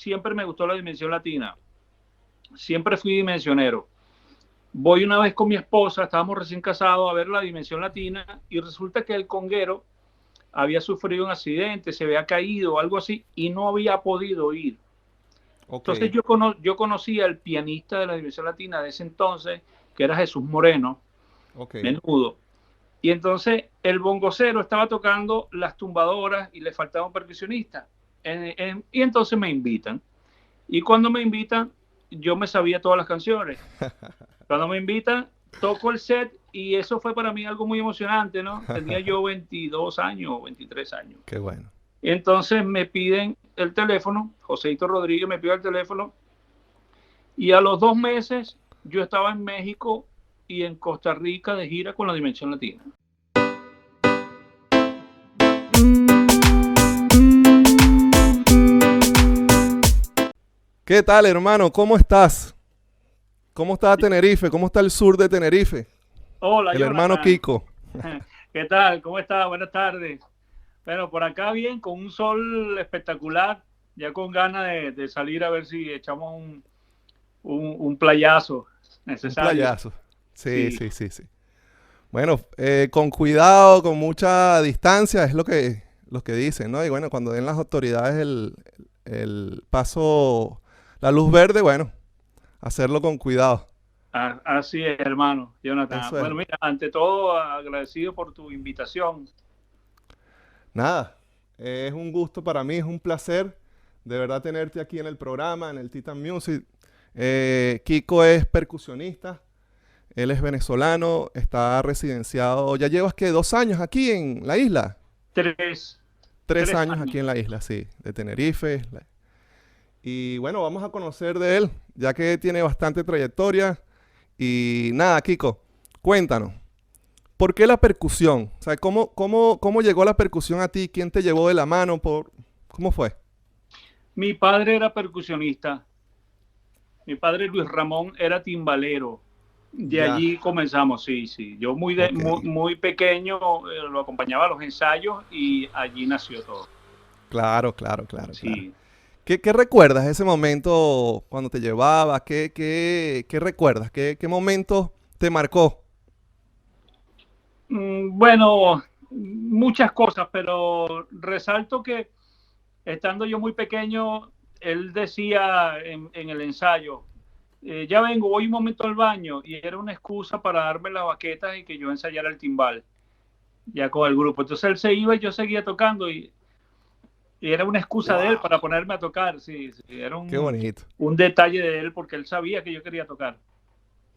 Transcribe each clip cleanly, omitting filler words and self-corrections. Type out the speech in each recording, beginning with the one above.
siempre me gustó la dimensión latina. Siempre fui dimensionero. Voy una vez con mi esposa, estábamos recién casados, a ver la dimensión latina y resulta que el conguero había sufrido un accidente, se había caído o algo así y no había podido ir. Ok, Entonces yo conocí al pianista de la dimensión latina de ese entonces, que era Jesús Moreno, ok. menudo. Y entonces el bongocero estaba tocando las tumbadoras y le faltaba un percusionista. Y entonces me invitan. Y cuando me invitan, yo me sabía todas las canciones. Cuando me invitan, toco el set y eso fue para mí algo muy emocionante, ¿no? Tenía yo 22 años o 23 años. Qué bueno. Y entonces me piden el teléfono, Joséito Rodríguez me pide el teléfono y a los 2 meses yo estaba en México y en Costa Rica de gira con la Dimensión Latina. ¿Qué tal, hermano? ¿Cómo estás? ¿Cómo está Tenerife? ¿Cómo está el sur de Tenerife? Hola, El hermano Jonathan. Kiko. ¿Qué tal? ¿Cómo estás? Buenas tardes. Bueno, por acá bien, con un sol espectacular, ya con ganas de salir a ver si echamos un playazo Un necesario. playazo. Sí, Sí, sí, sí, sí. Bueno, con cuidado, con mucha distancia, es lo que dicen, ¿no? Y bueno, cuando den las autoridades el paso, la luz verde, bueno, hacerlo con cuidado. así es, hermano, Jonathan. Eso es. Bueno, mira, ante todo, agradecido por tu invitación. Nada, es un gusto para mí, es un placer de verdad tenerte aquí en el programa, en el Titan Music. Kiko es percusionista, él es venezolano, está residenciado, ya llevas que 2 años aquí en la isla, Tres, tres tres años aquí años. en la isla, sí, de Tenerife. Y bueno, vamos a conocer de él, ya que tiene bastante trayectoria. Y nada, Kiko, cuéntanos, ¿por qué la percusión? O sea, ¿cómo llegó la percusión a ti? ¿Quién te llevó de la mano? ¿Cómo fue? Mi padre era percusionista. Mi padre Luis Ramón era timbalero. De Ya, allí comenzamos, sí, sí. Yo ok. muy pequeño lo acompañaba a los ensayos y allí nació todo. Claro, claro, claro, claro. Sí. ¿Qué recuerdas de ese momento cuando te llevabas? ¿Qué recuerdas? ¿Qué momento te marcó? Bueno, muchas cosas, pero resalto que estando yo muy pequeño, él decía en el ensayo, ya vengo, voy un momento al baño, y era una excusa para darme las baquetas y que yo ensayara el timbal, ya con el grupo. Entonces él se iba y yo seguía tocando y era una excusa de él ¡Wow! para ponerme a tocar, sí, sí, era Qué bonito. un detalle de él porque él sabía que yo quería tocar.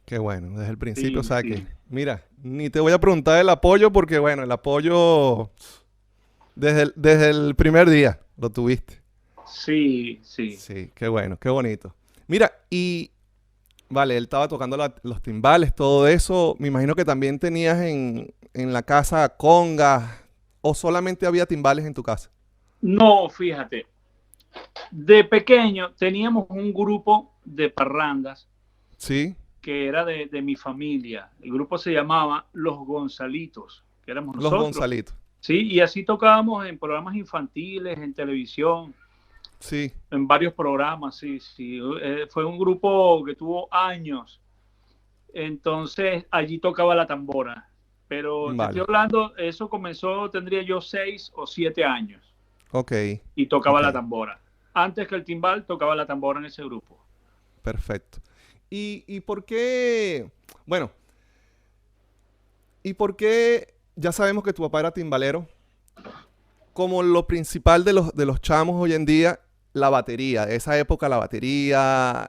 Qué bueno, desde el principio, o Sí, sea que, sí, mira, ni te voy a preguntar el apoyo porque, bueno, el apoyo desde el primer día lo tuviste. sí, sí. Sí, qué bueno, qué bonito. Mira, y vale, él estaba tocando los timbales, todo eso. Me imagino que también tenías en la casa congas o solamente había timbales en tu casa. No, fíjate, de pequeño teníamos un grupo de parrandas Sí, que era de mi familia. El grupo se llamaba Los Gonzalitos, que éramos los nosotros. Gonzalitos. Sí, y así tocábamos en programas infantiles, en televisión, Sí, en varios programas, sí, sí. Fue un grupo que tuvo años. Entonces allí tocaba la tambora. Pero te estoy vale. hablando, eso comenzó, tendría yo 6 o 7 años Ok, y tocaba ok, la tambora. Antes que el timbal, tocaba la tambora en ese grupo. perfecto. ¿Y por qué? Bueno, ¿y por qué ya sabemos que tu papá era timbalero? Como lo principal de los chamos hoy en día, la batería. De esa época la batería,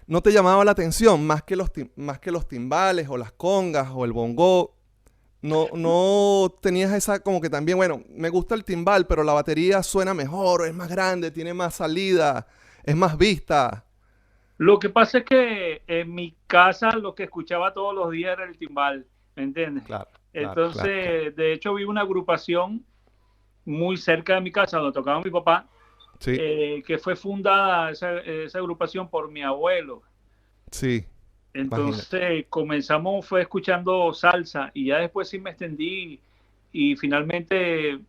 ¿no te llamaba la atención más que los timbales o las congas o el bongo? No tenías esa como que también, bueno, me gusta el timbal, pero la batería suena mejor, es más grande, tiene más salida, es más vista. Lo que pasa es que en mi casa lo que escuchaba todos los días era el timbal, ¿me entiendes? Claro, claro, claro, claro. Entonces, de hecho, vi una agrupación muy cerca de mi casa donde tocaba mi papá, Sí, que fue fundada esa agrupación por mi abuelo. sí, imagínate. Entonces comenzamos, fue escuchando salsa y ya después sí me extendí y finalmente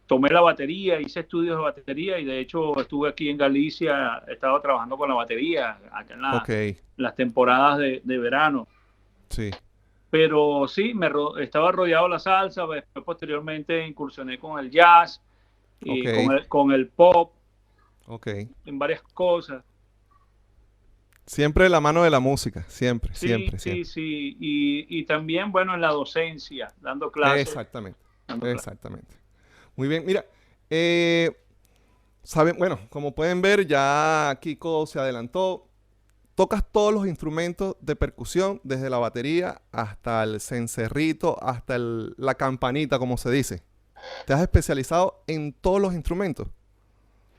tomé la batería, hice estudios de batería y de hecho estuve aquí en Galicia, he estado trabajando con la batería acá en Ok, las temporadas de verano. sí, Pero sí, estaba rodeado de la salsa, después posteriormente incursioné con el jazz ok, y con el pop ok. en varias cosas. Siempre de la mano de la música, siempre, Sí, siempre, sí, siempre. sí. Y también, bueno, en la docencia, dando clases, Exactamente, dando clases. exactamente. Muy bien, mira, eh, saben, bueno, como pueden ver, ya Kiko se adelantó. Tocas todos los instrumentos de percusión, desde la batería hasta el cencerrito, hasta la campanita, como se dice. Te has especializado en todos los instrumentos.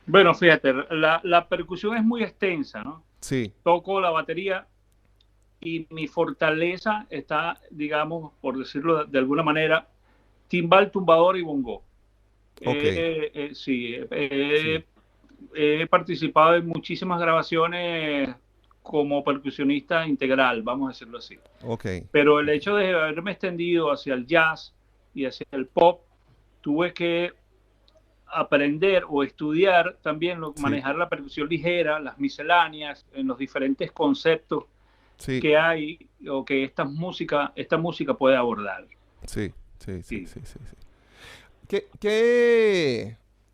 Bueno, fíjate, la percusión es muy extensa, ¿no? Sí, Toco la batería y mi fortaleza está, digamos, por decirlo de alguna manera, timbal, tumbador y bongo. ok, Sí, sí, he participado en muchísimas grabaciones como percusionista integral, vamos a decirlo así. ok, Pero el ok. hecho de haberme extendido hacia el jazz y hacia el pop, tuve que aprender o estudiar también Sí, manejar la percusión ligera, las misceláneas, en los diferentes conceptos sí, que hay o que esta música puede abordar. sí, sí, sí, Sí. sí, sí, sí.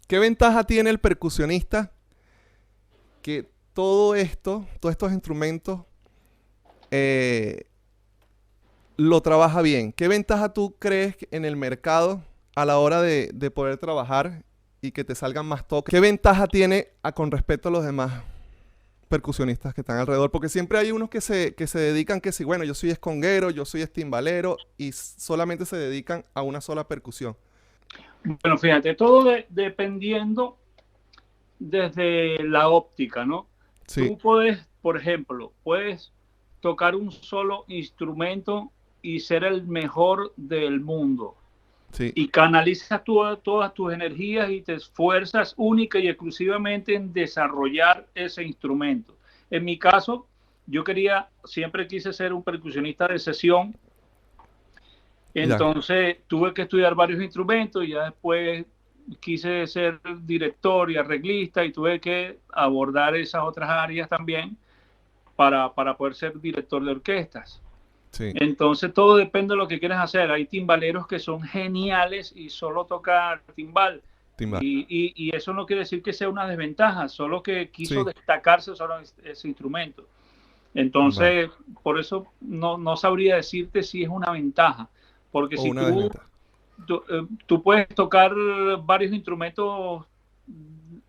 ¿Qué ventaja tiene el percusionista que todo esto, todos estos instrumentos, eh, lo trabaja bien? ¿Qué ventaja tú crees en el mercado a la hora de poder trabajar y que te salgan más toques? ¿Qué ventaja tiene con respecto a los demás percusionistas que están alrededor? Porque siempre hay unos que se dedican que si, bueno, yo soy esconguero, yo soy estimbalero y solamente se dedican a una sola percusión. Bueno, fíjate, todo dependiendo desde la óptica, ¿no? Sí, Tú puedes, por ejemplo, puedes tocar un solo instrumento y ser el mejor del mundo. sí, Y canalizas todas tus energías y te esfuerzas única y exclusivamente en desarrollar ese instrumento. En mi caso, siempre quise ser un percusionista de sesión, ya, entonces tuve que estudiar varios instrumentos y ya después quise ser director y arreglista y tuve que abordar esas otras áreas también para poder ser director de orquestas. sí, Entonces todo depende de lo que quieras hacer. Hay timbaleros que son geniales y solo tocar timbal. timbal. Y eso no quiere decir que sea una desventaja, solo que quiso Sí, destacarse solo en ese instrumento. vale. Entonces, por eso no sabría decirte si es una ventaja, porque O si una desventaja. tú puedes tocar varios instrumentos,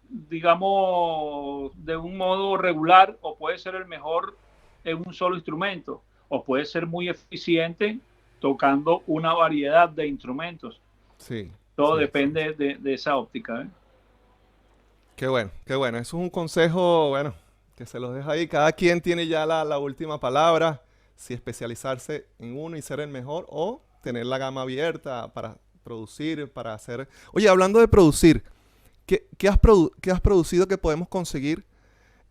digamos, de un modo regular, o puedes ser el mejor en un solo instrumento, o puedes ser muy eficiente tocando una variedad de instrumentos. Sí, Todo sí, sí, sí. depende de esa óptica, ¿eh? Qué bueno, qué bueno. Eso es un consejo, bueno, que se los deja ahí. Cada quien tiene ya la última palabra. Si especializarse en uno y ser el mejor o tener la gama abierta para producir, para hacer... Oye, hablando de producir, ¿qué has producido que podemos conseguir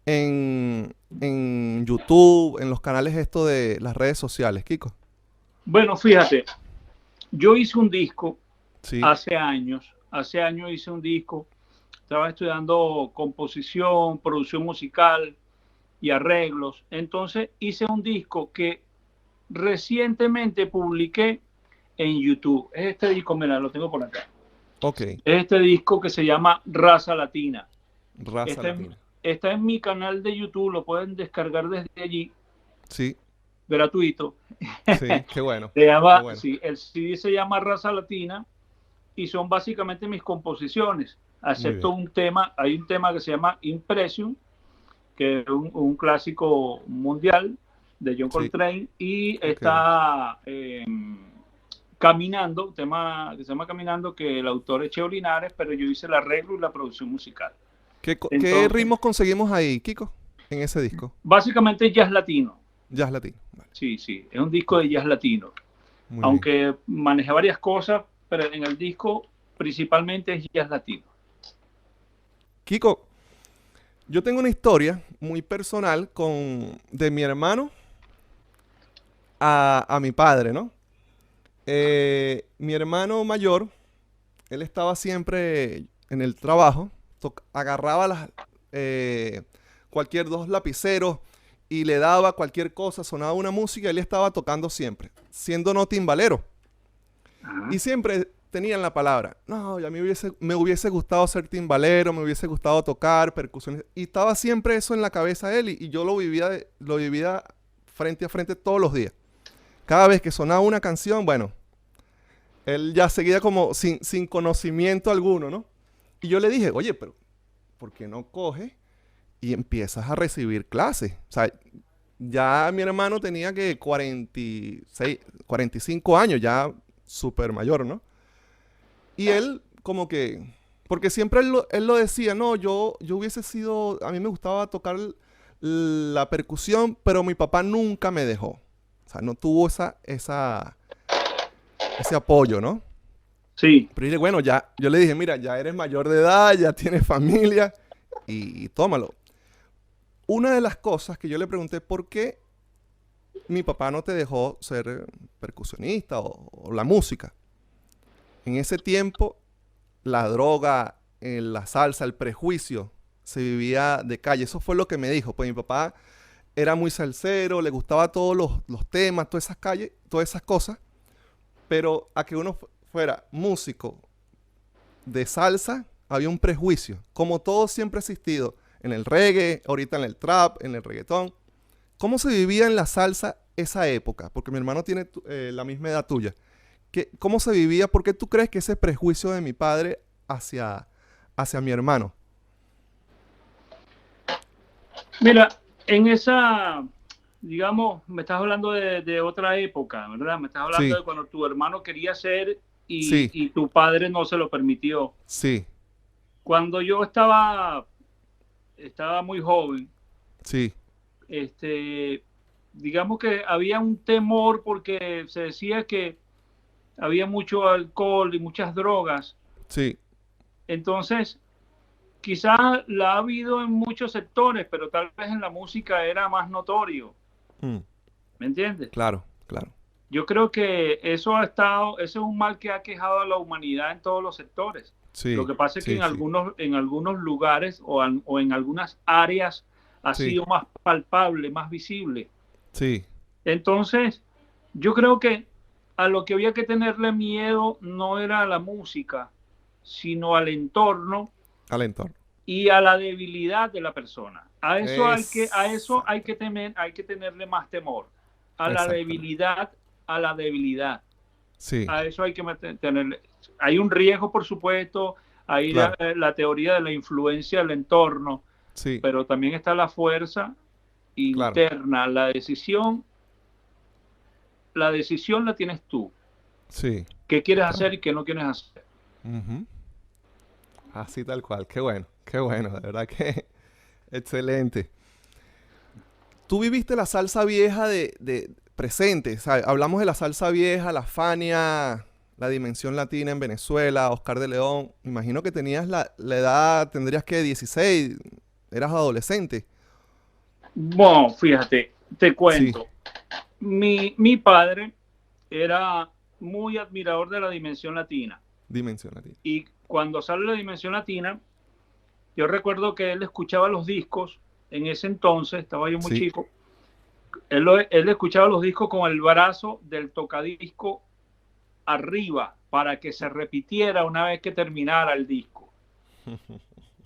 en YouTube, en los canales estos de las redes sociales, Kiko? Bueno, fíjate, yo hice un disco Sí, hace años hice un disco, estaba estudiando composición, producción musical y arreglos, entonces hice un disco que recientemente publiqué en YouTube. Es este disco, mira, lo tengo por acá. ok. Es este disco que se llama Raza Latina. Raza Está en, latina. está en mi canal de YouTube, lo pueden descargar desde allí, Sí, gratuito. sí, qué bueno, Se qué llama, bueno. sí, el CD se llama Raza Latina y son básicamente mis composiciones, Muy excepto bien. un tema, hay un tema que se llama Impression, que es un clásico mundial de John Sí, Coltrane, y ok. está Caminando, un tema que se llama Caminando, que el autor es Cheo Linares, pero yo hice el arreglo y la producción musical. ¿Qué Entonces, ritmos conseguimos ahí, Kiko, en ese disco? básicamente jazz latino, Jazz latino. Vale. sí, sí, es un disco Ok. de jazz latino, Muy bien. aunque manejé varias cosas, pero en el disco principalmente es jazz latino. Kiko, yo tengo una historia muy personal de mi hermano a mi padre, ¿no? Mi hermano mayor él estaba siempre en el trabajo, agarraba cualquier dos lapiceros y le daba cualquier cosa, sonaba una música y él estaba tocando siempre, siendo no timbalero. Ajá. Y siempre tenían la palabra, no, a mí me hubiese gustado ser timbalero, me hubiese gustado tocar percusiones. Y estaba siempre eso en la cabeza de él y yo lo vivía frente a frente todos los días. Cada vez que sonaba una canción, bueno, él ya seguía como sin conocimiento alguno, ¿no? Y yo le dije, oye, pero ¿por qué no coges y empiezas a recibir clases? O sea, ya mi hermano tenía que 46, 45 años, ya súper mayor, ¿no? Y él como que, porque siempre él lo decía, no, yo hubiese sido, a mí me gustaba tocar la percusión, pero mi papá nunca me dejó. O sea, no tuvo ese apoyo, ¿no? Sí. Pero dije, bueno, ya, yo le dije, mira, ya eres mayor de edad, ya tienes familia y tómalo. Una de las cosas que yo le pregunté, ¿por qué mi papá no te dejó ser percusionista o la música? En ese tiempo, la droga, la salsa, el prejuicio, se vivía de calle. Eso fue lo que me dijo. Pues mi papá era muy salsero, le gustaba todos los temas, todas esas calles, todas esas cosas. Pero a que uno fuera músico de salsa, había un prejuicio. Como todo siempre ha existido en el reggae, ahorita en el trap, en el reggaetón. ¿Cómo se vivía en la salsa esa época? Porque mi hermano tiene la misma edad tuya. ¿Cómo se vivía? ¿Por qué tú crees que ese prejuicio de mi padre hacia mi hermano? Mira, en esa, digamos, me estás hablando de otra época, ¿verdad? Me estás hablando Sí, de cuando tu hermano quería ser sí, y tu padre no se lo permitió. sí, Cuando yo estaba muy joven, sí, este, digamos que había un temor porque se decía que había mucho alcohol y muchas drogas. sí. Entonces, quizás la ha habido en muchos sectores, pero tal vez en la música era más notorio. Mm, ¿Me entiendes? claro, claro. Yo creo que ese es un mal que ha quejado a la humanidad en todos los sectores. Lo Sí, que pasa es que sí, sí, en algunos lugares o en algunas áreas ha sí, sido más palpable, más visible. sí. Entonces, yo creo que a lo que había que tenerle miedo no era a la música, sino al entorno Al entorno. y a la debilidad de la persona. A eso Exacto, hay que tenerle más temor. A la exactamente. debilidad, a la debilidad. Sí, A eso hay que tenerle. Hay un riesgo, por supuesto, hay claro, la teoría de la influencia del entorno, sí, pero también está la fuerza claro, interna, la decisión la tienes tú. sí, ¿Qué quieres total. hacer y qué no quieres hacer? Ujú. Así tal cual, qué bueno, de verdad que excelente. Tú viviste la salsa vieja de presente, ¿sabes? Hablamos de la salsa vieja, la Fania, la Dimensión Latina en Venezuela, Oscar de León. Me imagino que tenías la edad, tendrías que 16, eras adolescente. Bueno, fíjate, te Sí, cuento. Mi padre era muy admirador de la dimensión latina. Dimensión Latina. Y cuando sale la dimensión latina, yo recuerdo que él escuchaba los discos, en ese entonces, estaba yo muy Sí, chico, él escuchaba los discos con el brazo del tocadisco arriba para que se repitiera una vez que terminara el disco.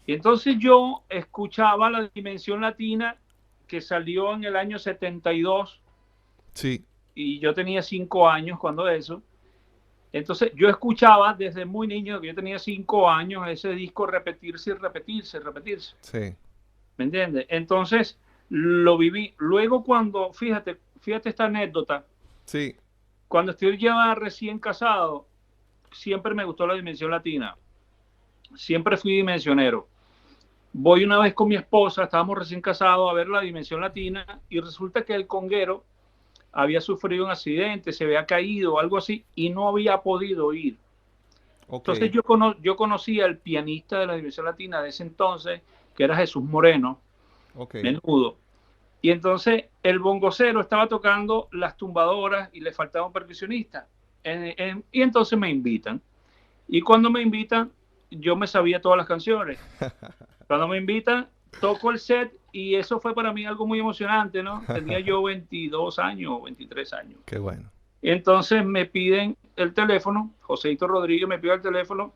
Y entonces yo escuchaba la dimensión latina que salió en el año 72 sí, y yo tenía 5 años cuando eso. Entonces yo escuchaba desde muy niño, que yo tenía 5 años, ese disco repetirse y repetirse, repetirse. sí, ¿Me entiendes? Entonces lo viví. Luego cuando, fíjate esta anécdota, sí, cuando estoy ya recién casado, siempre me gustó la dimensión latina. Siempre fui dimensionero. Voy una vez con mi esposa, estábamos recién casados, a ver la dimensión latina y resulta que el conguero había sufrido un accidente, se había caído o algo así y no había podido ir. ok, Entonces yo conocí al pianista de la dimensión latina de ese entonces, que era Jesús Moreno, ok, menudo. Y entonces el bongocero estaba tocando las tumbadoras y le faltaba un percusionista. Y entonces me invitan. Y cuando me invitan, yo me sabía todas las canciones. Cuando me invitan, toco el set y eso fue para mí algo muy emocionante, ¿no? Tenía yo 22 años, 23 años. Qué bueno. Entonces me piden el teléfono, Joséito Rodríguez me pide el teléfono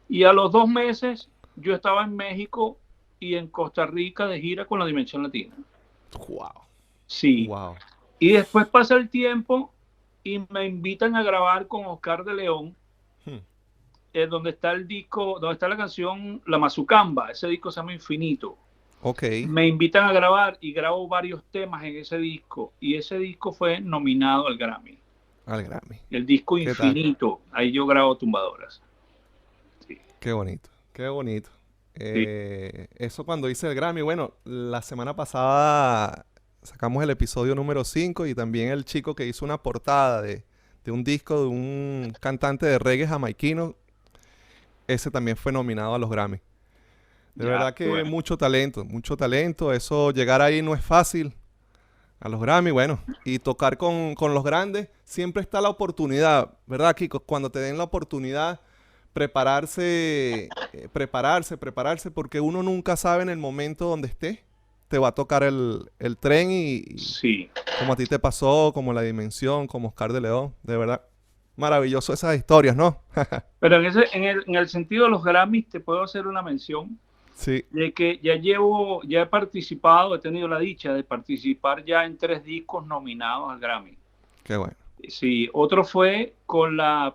y a los 2 meses yo estaba en México y en Costa Rica de gira con la Dimensión Latina. Wow. Sí. Wow. Y después pasa el tiempo y me invitan a grabar con Oscar de León, donde está el disco, donde está la canción La Mazucamba. Ese disco se llama Infinito. Ok. Me invitan a grabar y grabo varios temas en ese disco. Y ese disco fue nominado al Grammy. Al Grammy. El disco ¿Qué tal? Infinito. Ahí yo grabo Tumbadoras. Sí. Qué bonito. Qué bonito. Sí. Eso cuando hice el Grammy. Bueno, la semana pasada sacamos el episodio número 5 y también el chico que hizo una portada de un disco de un cantante de reggae jamaiquino. Ese también fue nominado a los Grammy. De Ya, verdad que bueno. mucho talento, mucho talento. Eso, llegar ahí no es fácil. A los Grammy, bueno, y tocar con los grandes, siempre está la oportunidad, ¿verdad, Kiko? Cuando te den la oportunidad, prepararse, porque uno nunca sabe en el momento donde esté. Te va a tocar el tren y Sí. como a ti te pasó, como La Dimensión, como Oscar de León, de verdad. Maravilloso esas historias, ¿no? Pero en el sentido de los Grammys, te puedo hacer una mención Sí, de que ya he participado, he tenido la dicha de participar ya en 3 discos nominados al Grammy. qué bueno. Sí, otro fue con la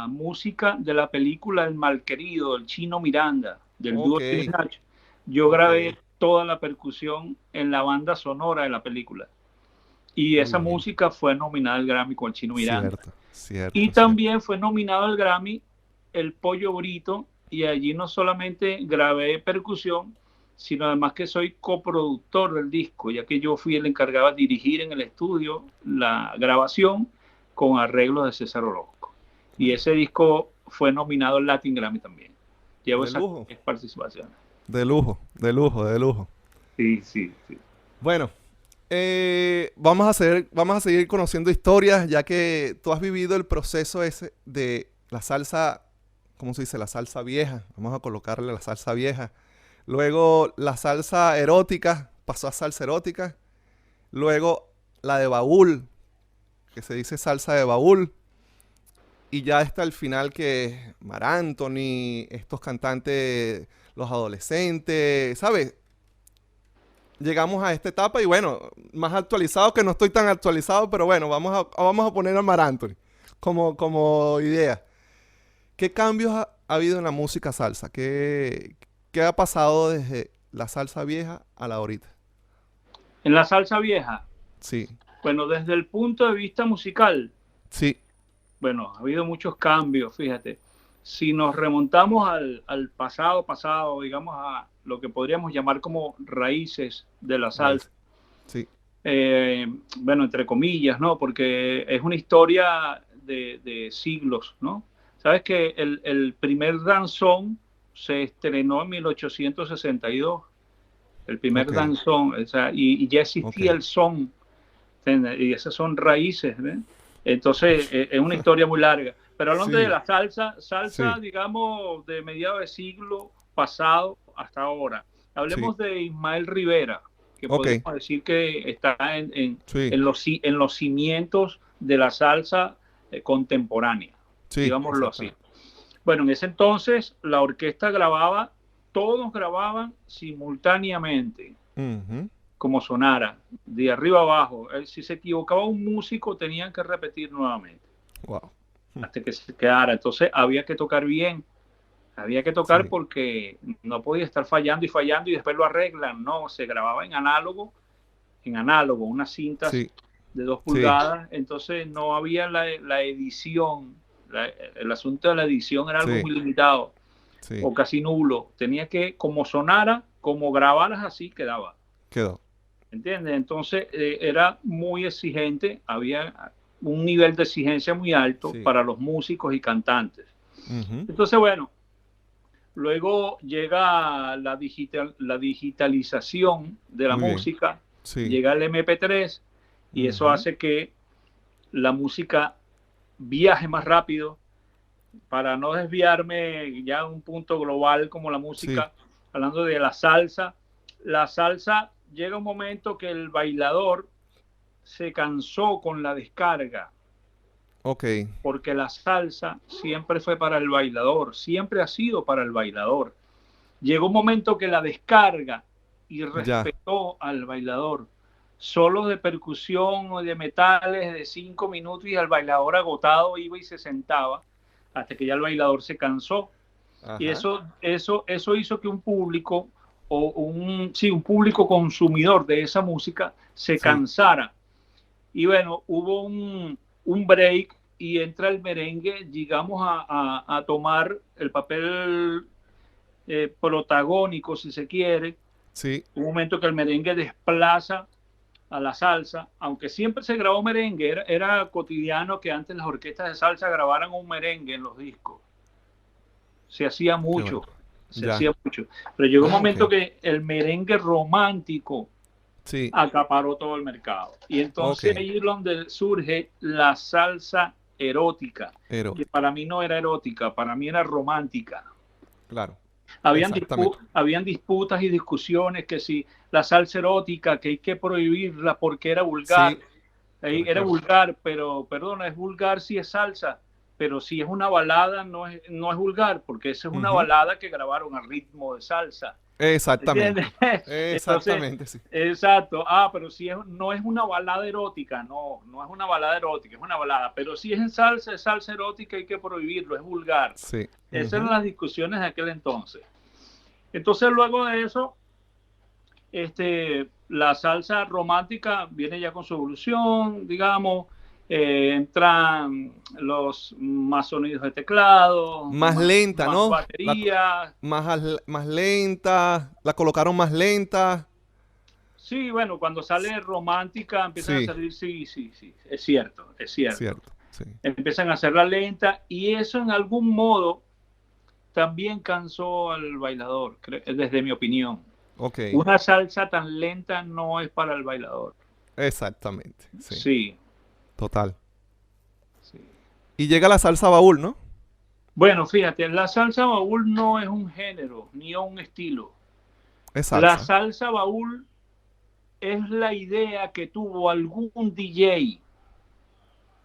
música de la película El Malquerido, del Chino Miranda, del dúo Ok, Chino Nacho. Yo ok. grabé toda la percusión en la banda sonora de la película. Y Muy esa bien. música fue nominada al Grammy con el Chino Miranda. Cierto, Y cierto, cierto. también fue nominado al Grammy el Pollo Brito, y allí no solamente grabé percusión, sino además que soy coproductor del disco, ya que yo fui el encargado de dirigir en el estudio la grabación con arreglos de César Orozco. Y ese disco fue nominado al Latin Grammy también. Llevo De esas lujo, participaciones. de lujo, de lujo, de lujo. Sí, sí, sí. Bueno, vamos a seguir conociendo historias, ya que tú has vivido el proceso ese de la salsa, ¿cómo se dice? La salsa vieja. Vamos a colocarle la salsa vieja. Luego la salsa erótica, pasó a salsa erótica. Luego la de baúl, que se dice salsa de baúl. Y ya está el final que es Mar Anthony, estos cantantes, los adolescentes, ¿sabes? Llegamos a esta etapa y bueno, más actualizado, que no estoy tan actualizado, pero bueno, vamos a poner a Mar Anthony como idea. ¿Qué cambios ha habido en la música salsa? ¿Qué ha pasado desde la salsa vieja a la ahorita? En la salsa vieja, Sí, bueno, desde el punto de vista musical, sí, bueno, ha habido muchos cambios, fíjate. Si nos remontamos al pasado, digamos a lo que podríamos llamar como raíces de la salsa, raíz. Sí, bueno, entre comillas, ¿no? Porque es una historia de siglos, ¿no? Sabes que el primer danzón se estrenó en 1862, el primer ok, danzón, o sea, y ya ok. existía el son, y esas son raíces, ¿ves? Entonces, es una historia muy larga. Pero hablando de Sí, la salsa, sí, digamos, de mediados del siglo pasado hasta ahora. sí, Hablemos de Ismael Rivera, que ok, podemos decir que está sí, en los cimientos de la salsa contemporánea, sí, digámoslo así. exactamente. Bueno, en ese entonces la orquesta grababa, todos grababan simultáneamente Ujú. como sonara, de arriba abajo. Si se equivocaba un músico, tenían que repetir nuevamente Wow. hasta que se quedara. Entonces había que tocar bien, había que tocar Sí, porque no podía estar fallando y después lo arreglan. No, se grababa en análogo, unas cintas sí, de 2 sí, pulgadas. Entonces no había la edición. El asunto de la edición era algo sí, muy limitado sí, o casi nulo. Tenía que, como sonara, como grabaras, así quedaba. quedó. ¿Entiendes? Entonces era muy exigente, había un nivel de exigencia muy alto Sí. para los músicos y cantantes. Ujú. Entonces, bueno, luego llega la digitalización de la Muy bien. música, Sí. llega el MP3 y eso Ujú. hace que la música viaje más rápido, para no desviarme ya a un punto global como la Sí, música, hablando de la salsa llega un momento que el bailador se cansó con la descarga, ok, porque la salsa siempre fue para el bailador, siempre ha sido para el bailador. Llegó un momento que la descarga y ya, respetó al bailador. Solos de percusión o de metales de 5 minutos y el bailador agotado iba y se sentaba hasta que ya el bailador se cansó. Y ajá, eso hizo que un público o un público consumidor de esa música se sí, cansara. Y bueno, hubo un break y entra el merengue, llegamos a tomar el papel protagónico, si se quiere. sí, Un momento que el merengue desplaza a la salsa, aunque siempre se grabó merengue, era cotidiano que antes las orquestas de salsa grabaran un merengue en los discos. Se hacía qué bueno, mucho, se ya, hacía mucho. Pero llegó un ah, ok, momento que el merengue romántico sí, acaparó todo el mercado. Y ok, entonces ahí es donde surge la salsa erótica, que erótico, para mí no era erótica, para mí era romántica. claro, Habían exactamente, habían disputas y discusiones que si la salsa erótica, que hay que prohibirla porque era vulgar, sí, era recuerdo, vulgar, pero perdona, es vulgar si es salsa, pero si es una balada no es vulgar, porque esa es una ujú, balada que grabaron a ritmo de salsa. ¿Entiendes? exactamente, Entonces, exactamente, sí, exacto. Ah, pero si no es una balada erótica, no es una balada erótica, es una balada. Pero si es salsa erótica, hay que prohibirlo, es vulgar. sí, Esas eran ujú, las discusiones de aquel entonces. Entonces, luego de eso, la salsa romántica viene ya con su evolución, digamos, entran los más sonidos de teclado, más lenta, más ¿no? batería. Más lenta, la colocaron más lenta, Sí, bueno, cuando sale romántica empiezan a sí, salir, sí, sí, sí, es cierto, es cierto. cierto, sí, Empiezan a hacerla lenta y eso en algún modo también cansó al bailador, desde mi opinión. ok, Una salsa tan lenta no es para el bailador. exactamente, sí, Sí, total. sí. Y llega la salsa baúl, ¿no? Bueno, fíjate, la salsa baúl no es un género ni un estilo. Es La salsa. salsa baúl es la idea que tuvo algún DJ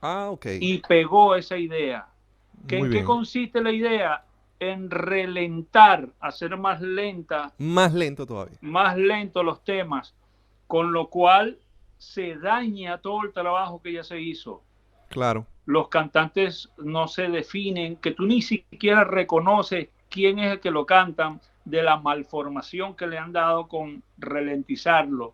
Ah, ok, y pegó esa idea. muy ¿En qué bien. consiste la idea? En relentar, hacer Más lento todavía, más lento los temas, con lo cual se daña todo el trabajo que ya se hizo. claro, Los cantantes no se definen, que tú ni siquiera reconoces quién es el que lo cantan de la malformación que le han dado con ralentizarlo.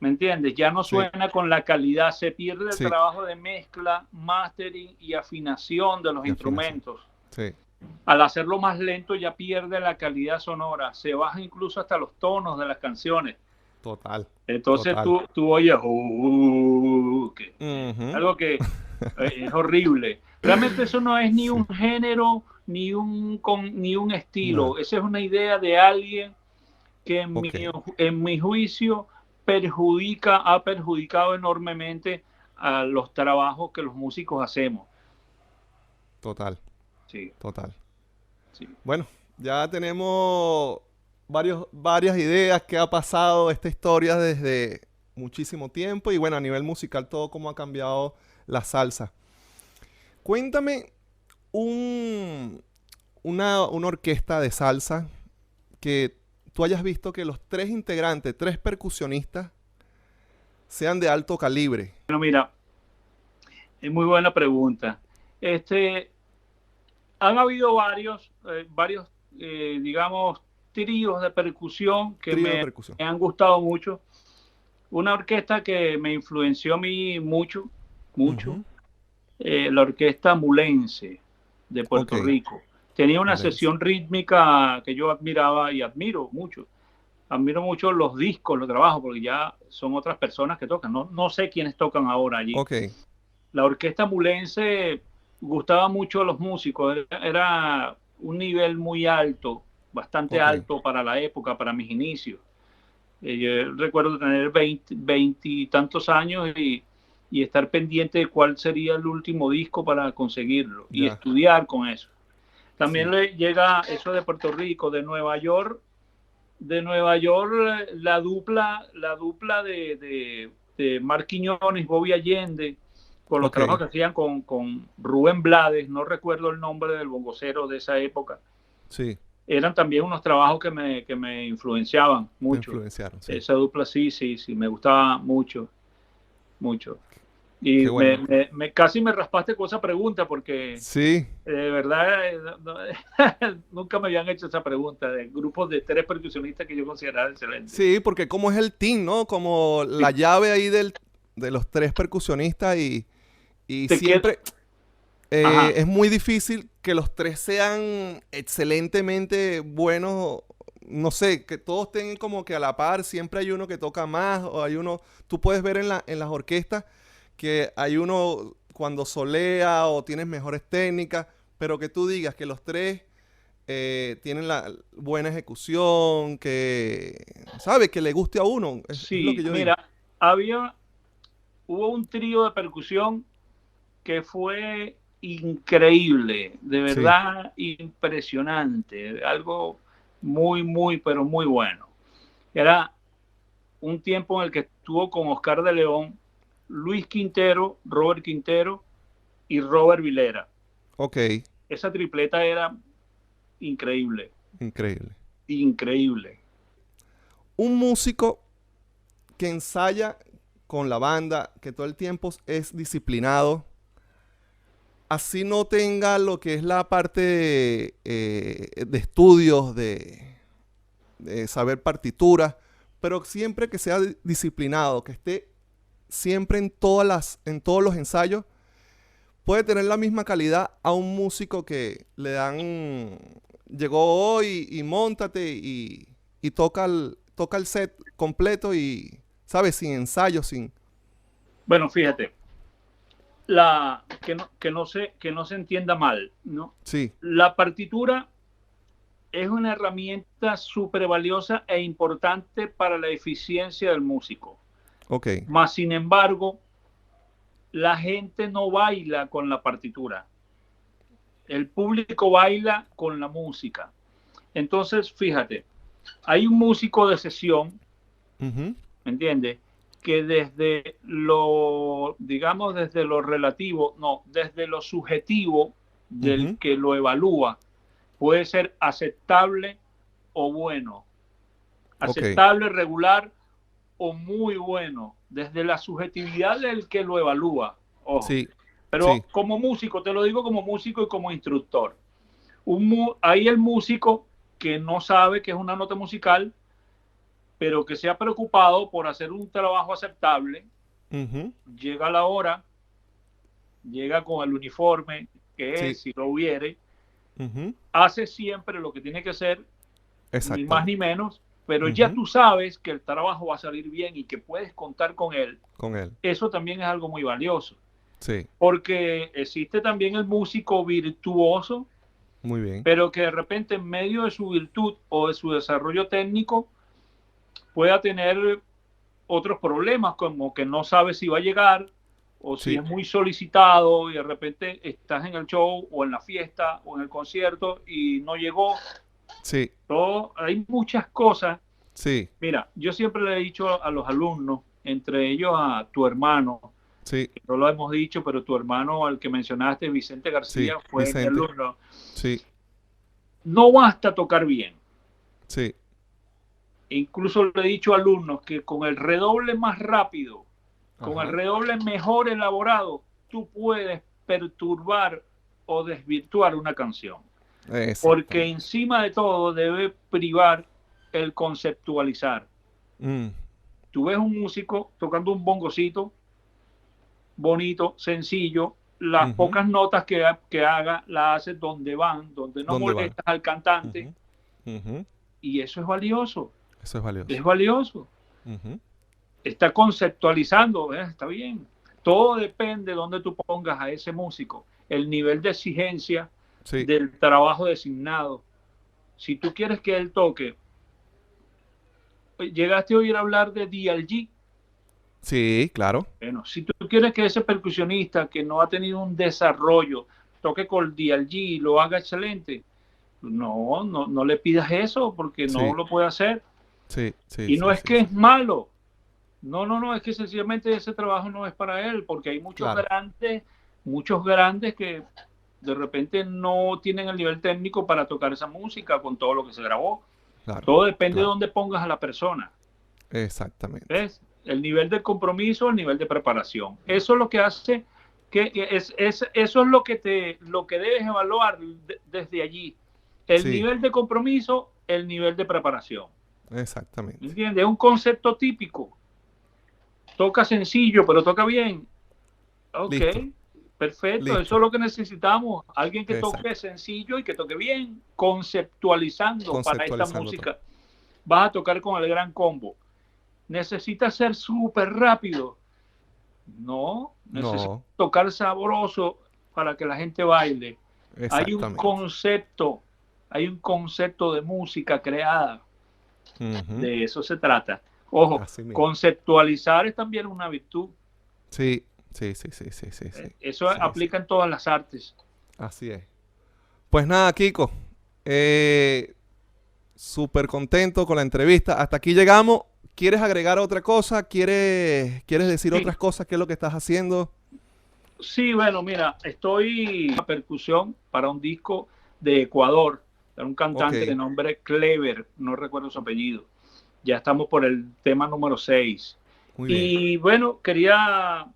¿Me entiendes? Ya no sí, suena con la calidad, se pierde el sí, trabajo de mezcla, mastering y afinación de los y afinación, instrumentos. sí, Al hacerlo más lento ya pierde la calidad sonora, se baja incluso hasta los tonos de las canciones. total, Entonces total. tú oyes Ujú, algo que es horrible. Realmente eso no es ni sí, un género ni un nada, estilo. Esa es una idea de alguien que ok, en mi juicio ha perjudicado enormemente a los trabajos que los músicos hacemos. total, Sí, total. sí. Bueno, ya tenemos varias ideas que ha pasado esta historia desde muchísimo tiempo y bueno, a nivel musical todo cómo ha cambiado la salsa. Cuéntame un, una orquesta de salsa que tú hayas visto que los tres integrantes, tres percusionistas, sean de alto calibre. Bueno, mira, es muy buena pregunta. Este, Han habido digamos, tríos de percusión que Trío de me percusión. han gustado mucho. Una orquesta que me influenció a mí mucho, mucho, Ujú, la orquesta Mulense de ok, Puerto Rico. Tenía una Mulense. sesión rítmica que yo admiraba y admiro mucho. Admiro mucho los discos, los trabajos, porque ya son otras personas que tocan. No sé quiénes tocan ahora allí. Ok, La orquesta Mulense gustaba mucho a los músicos, era un nivel muy alto, bastante ok, alto para la época, para mis inicios. Yo recuerdo tener 20 y tantos años y estar pendiente de cuál sería el último disco para conseguirlo y Ya, estudiar con eso. También sí. le llega eso de Puerto Rico, de Nueva York la dupla de Marc Quiñones, Bobby Allende, con los Ok, trabajos que hacían con Rubén Blades, no recuerdo el nombre del bongocero de esa época, sí. eran también unos trabajos que me influenciaban Te mucho. influenciaron, sí. Esa dupla sí, sí, sí, me gustaba mucho, mucho. Y Qué bueno. casi me raspaste con esa pregunta porque Sí, de verdad nunca me habían hecho esa pregunta de grupos de 3 percusionistas que yo consideraba excelentes. sí, porque como es el team, ¿no? Como la Sí. llave ahí de los tres percusionistas y Te quedo, siempre ajá, es muy difícil que los tres sean excelentemente buenos. No sé, que todos tengan como que a la par, siempre hay uno que toca más o hay uno, tú puedes ver en las orquestas que hay uno cuando solea o tienes mejores técnicas, pero que tú digas que los tres tienen la buena ejecución, que, ¿sabes? Que le guste a uno, es lo sí, que yo digo. mira, hubo un trío de percusión que fue increíble, de Sí, verdad impresionante, algo muy, muy, pero muy bueno. Era un tiempo en el que estuvo con Oscar de León, Luis Quintero, Robert Quintero y Robert Vilera. ok, Esa tripleta era increíble, increíble. increíble. Un músico que ensaya con la banda, que todo el tiempo es disciplinado, así no tenga lo que es la parte de estudios, de saber partituras, pero siempre que sea disciplinado, que esté siempre en todos los ensayos, puede tener la misma calidad a un músico que le dan, llegó hoy y móntate y toca el set completo y, ¿sabes? Sin ensayo, sin... Bueno, fíjate, que no se entienda mal, ¿no? Sí, La partitura es una herramienta súper valiosa e importante para la eficiencia del músico. ok, Más sin embargo, la gente no baila con la partitura. El público baila con la música. Entonces, fíjate, hay un músico de sesión, ujú, ¿me entiendes? Que desde lo, digamos, desde lo relativo, no, desde lo subjetivo del ujú, que lo evalúa, puede ser aceptable o bueno, ok, aceptable, regular o muy bueno, desde la subjetividad del que lo evalúa, ojo. sí, Pero sí, como músico, te lo digo como músico y como instructor, hay el músico que no sabe que es una nota musical, pero que se ha preocupado por hacer un trabajo aceptable, ujú, llega la hora, llega con el uniforme, que sí, es, si lo hubiere, ujú, hace siempre lo que tiene que hacer, ni más exactamente, ni menos, pero ya ujú, tú sabes que el trabajo va a salir bien y que puedes contar con él. con él, Eso también es algo muy valioso, sí, porque existe también el músico virtuoso, muy bien, pero que de repente en medio de su virtud o de su desarrollo técnico pueda tener otros problemas, como que no sabe si va a llegar o si sí, es muy solicitado y de repente estás en el show o en la fiesta o en el concierto y no llegó. sí, Todo, hay muchas cosas. sí, Mira, yo siempre le he dicho a los alumnos, entre ellos a tu hermano, sí, que no lo hemos dicho, pero tu hermano al que mencionaste, Vicente sí, García, fue mi Vicente, alumno. sí, No basta tocar bien. sí, Incluso le he dicho a alumnos que con el redoble más rápido, con el ajá, redoble mejor elaborado, tú puedes perturbar o desvirtuar una canción. Porque exactamente, encima de todo debe privar el conceptualizar. mm, Tú ves un músico tocando un bongocito bonito, sencillo, las ujú, pocas notas que haga las hace donde van, donde no ¿dónde van? molestas al cantante, Ujú, ujú, y eso es valioso, eso es es valioso, valioso. ujú, Está conceptualizando, está bien. Todo depende de dónde tú pongas a ese músico, el nivel de exigencia sí, del trabajo designado. Si tú quieres que él toque, llegaste a oír hablar de DLG, Sí, claro. Bueno, si tú quieres que ese percusionista que no ha tenido un desarrollo toque cordial G y lo haga excelente, no le pidas eso porque no Sí, lo puede hacer. sí, sí, Y no sí, es sí, que sí. es malo, no, es que sencillamente ese trabajo no es para él, porque hay Claro, muchos grandes que de repente no tienen el nivel técnico para tocar esa música con todo lo que se grabó. claro, Todo depende de claro. dónde pongas a la persona. Exactamente. ¿Ves? El nivel de compromiso, el nivel de preparación. Eso es lo que hace eso es lo que debes evaluar desde allí. El Sí, nivel de compromiso, el nivel de preparación. ¿Me exactamente. entiendes? Es un concepto típico. Toca sencillo, pero toca bien. Ok, Listo, perfecto. Eso listo. es lo que necesitamos. Alguien que toque Exacto. sencillo y que toque bien, conceptualizando para esta Conceptualizando todo. música. Vas a tocar con el gran combo. Necesitas ser súper rápido. No, necesitas No, tocar sabroso para que la gente baile. Hay un exactamente. concepto, hay un concepto de música creada. Ujú. De eso se trata. Ojo, Así mismo. conceptualizar es también una virtud. Sí, sí, sí, sí, sí, sí, sí. Eso Sí, sí. aplica en todas las artes. Así es. Pues nada, Kiko. eh, Súper contento con la entrevista. Hasta aquí llegamos. ¿Quieres agregar otra cosa? ¿Quieres decir Sí, otras cosas? ¿Qué es lo que estás haciendo? sí, bueno, mira, estoy en percusión para un disco de Ecuador, de un Ok, cantante de nombre Clever, no recuerdo su apellido. Ya estamos por el tema número 6. muy bien. Y bueno, quería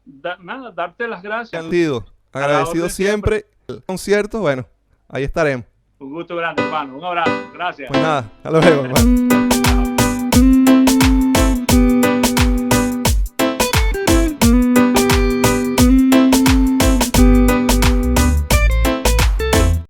nada, darte las gracias. Agradecido, A la agradecido orden siempre. siempre. El concierto, bueno, ahí estaremos. Un gusto grande, hermano. Un abrazo. Gracias. Pues nada, hasta luego, hermano.